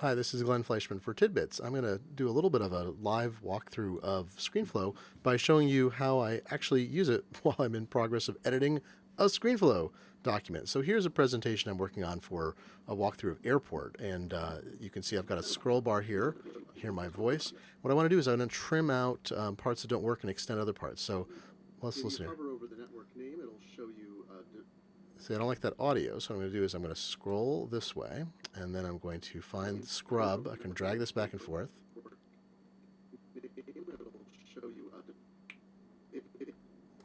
Hi, this is Glenn Fleishman for TidBITS. I'm going to do a little bit of a live walkthrough of ScreenFlow by showing you how I actually use it while I'm in progress of editing a ScreenFlow document. So here's a presentation I'm working on for a walkthrough of Airport, and you can see I've got a scroll bar here. You hear my voice. What I want to do is I'm going to trim out parts that don't work and extend other parts. So let's listen here. Hover over the network name, it'll show you. See, I don't like that audio, so what I'm going to do is I'm going to scroll this way, and then I'm going to find scrub. I can drag this back and forth.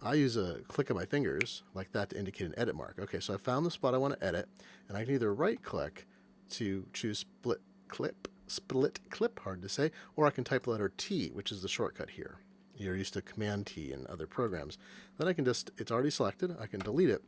I use a click of my fingers like that to indicate an edit mark. Okay, so I found the spot I want to edit, and I can either right-click to choose split clip, hard to say, or I can type the letter T, which is the shortcut here. You're used to Command T in other programs. Then I can just, it's already selected, I can delete it.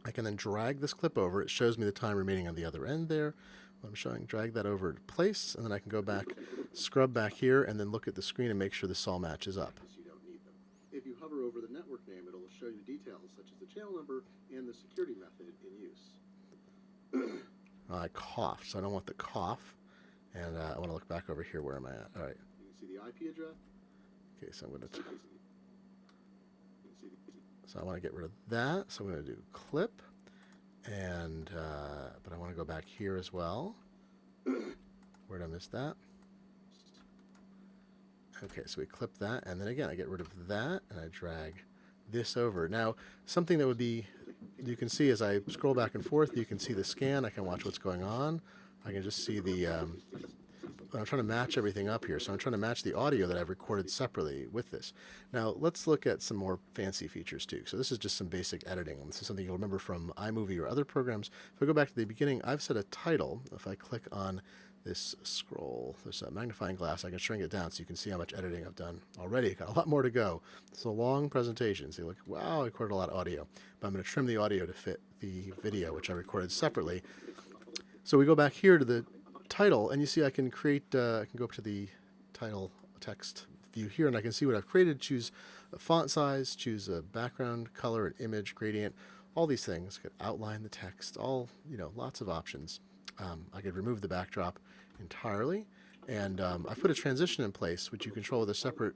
I can then drag this clip over. It shows me the time remaining on the other end there. What I'm showing, drag that over to place, and then I can go back, scrub back here, and then look at the screen and make sure this all matches up. You don't need them. If you hover over the network name, it'll show you details such as the channel number and the security method in use. I coughed, so I don't want the cough. And I want to look back over here. Where am I at? All right. You can see the IP address. Okay, so I'm going to... So I want to get rid of that. So I'm going to do clip, and but I want to go back here as well. Where did I miss that? Okay, so we clip that, and then again I get rid of that, and I drag this over. Now, something that would be, you can see as I scroll back and forth, you can see the scan. I can watch what's going on. I can just see the. I'm trying to match everything up here, so I'm trying to match the audio that I've recorded separately with this. Now, let's look at some more fancy features too. So this is just some basic editing. This is something you'll remember from iMovie or other programs. If I go back to the beginning, I've set a title. If I click on this scroll, there's a magnifying glass, I can shrink it down so you can see how much editing I've done already. Got a lot more to go. It's a long presentation. So you look, wow, I recorded a lot of audio. But I'm going to trim the audio to fit the video, which I recorded separately. So we go back here to the title, and you see I can create, I can go up to the title text view here, and I can see what I've created, choose a font size, choose a background color, an image, gradient, all these things. I could outline the text, all, lots of options. I could remove the backdrop entirely, and I've put a transition in place, which you control with a separate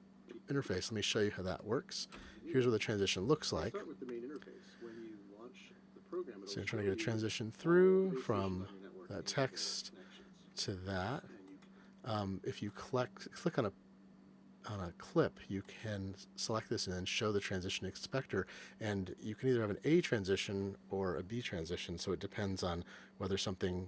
interface. Let me show you how that works. Here's what the transition looks like. Start with the main interface. When you launch the program, So you're trying to get a transition through from that text to that. If you click on a clip, you can select this and then show the transition inspector, and you can either have an A transition or a B transition, so it depends on whether something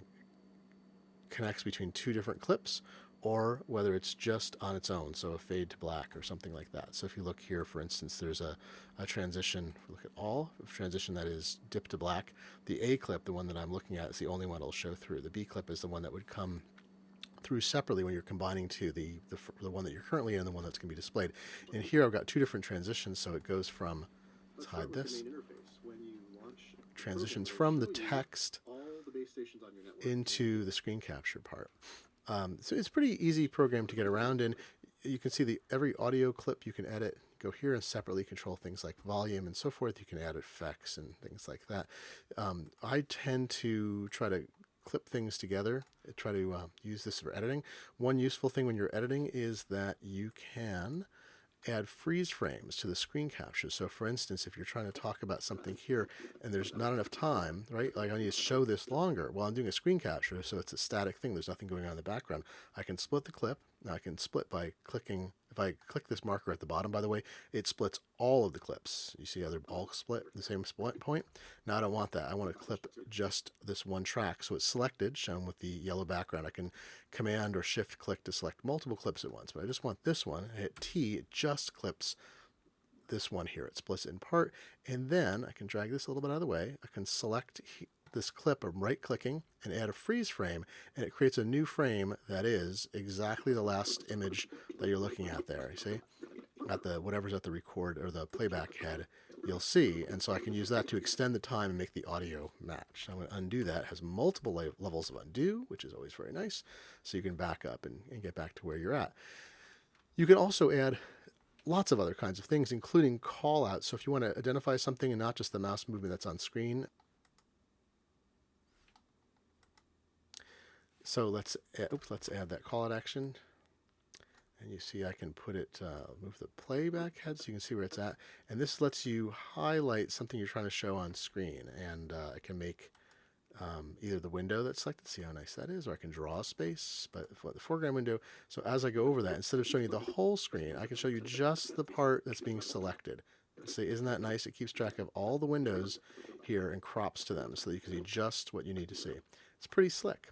connects between two different clips or whether it's just on its own, so a fade to black or something like that. So if you look here, for instance, there's a transition, if we look at all, a transition that is dip to black. The A clip, the one that I'm looking at, is the only one it'll show through. The B clip is the one that would come through separately when you're combining to the one that you're currently in and the one that's going to be displayed. And here I've got two different transitions, so it goes from, let's hide this, transitions from the text into the screen capture part. So it's a pretty easy program to get around in. You can see every audio clip you can edit. Go here and separately control things like volume and so forth. You can add effects and things like that. I tend to try to clip things together, try to use this for editing. One useful thing when you're editing is that you can add freeze frames to the screen capture. So for instance, if you're trying to talk about something here and there's not enough time, right? Like I need to show this longer. Well, I'm doing a screen capture, so it's a static thing. There's nothing going on in the background. I can split the clip. Now I can split by clicking. If I click this marker at the bottom, by the way, it splits all of the clips. You see how they're all split the same split point? Now I don't want that. I want to clip just this one track. So it's selected, shown with the yellow background. I can Command or Shift click to select multiple clips at once, but I just want this one. I hit T, it just clips this one here. It splits it in part, and then I can drag this a little bit out of the way. I can select this clip, I'm right-clicking, and add a freeze frame, and it creates a new frame that is exactly the last image that you're looking at there. You see, at the whatever's at the record or the playback head, you'll see, and so I can use that to extend the time and make the audio match. I'm going to undo that. It has multiple levels of undo, which is always very nice, so you can back up and get back to where you're at. You can also add lots of other kinds of things, including callouts. So if you want to identify something and not just the mouse movement that's on screen, So let's add that call out action. And you see I can put it, move the playback head so you can see where it's at. And this lets you highlight something you're trying to show on screen. And I can make either the window that's selected, see how nice that is, or I can draw a space, but for the foreground window. So as I go over that, instead of showing you the whole screen, I can show you just the part that's being selected. See, isn't that nice? It keeps track of all the windows here and crops to them so that you can see just what you need to see. It's pretty slick.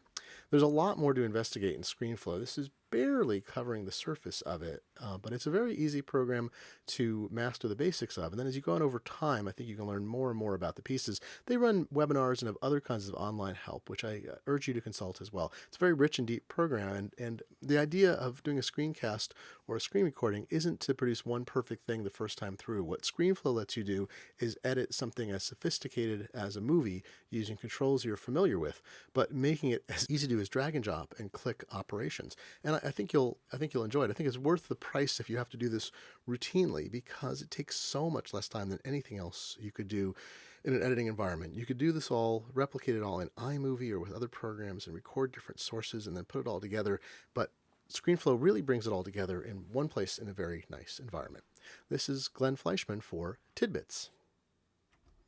There's a lot more to investigate in ScreenFlow. This is barely covering the surface of it, but it's a very easy program to master the basics of. And then as you go on over time, I think you can learn more and more about the pieces. They run webinars and have other kinds of online help, which I urge you to consult as well. It's a very rich and deep program, and the idea of doing a screencast or a screen recording isn't to produce one perfect thing the first time through. What ScreenFlow lets you do is edit something as sophisticated as a movie using controls you're familiar with, but making it as easy to do as drag and drop and click operations. And I think you'll enjoy it. I think it's worth the price if you have to do this routinely, because it takes so much less time than anything else you could do in an editing environment. You could do this all, replicate it all in iMovie or with other programs and record different sources and then put it all together. But ScreenFlow really brings it all together in one place in a very nice environment. This is Glenn Fleishman for TidBITS.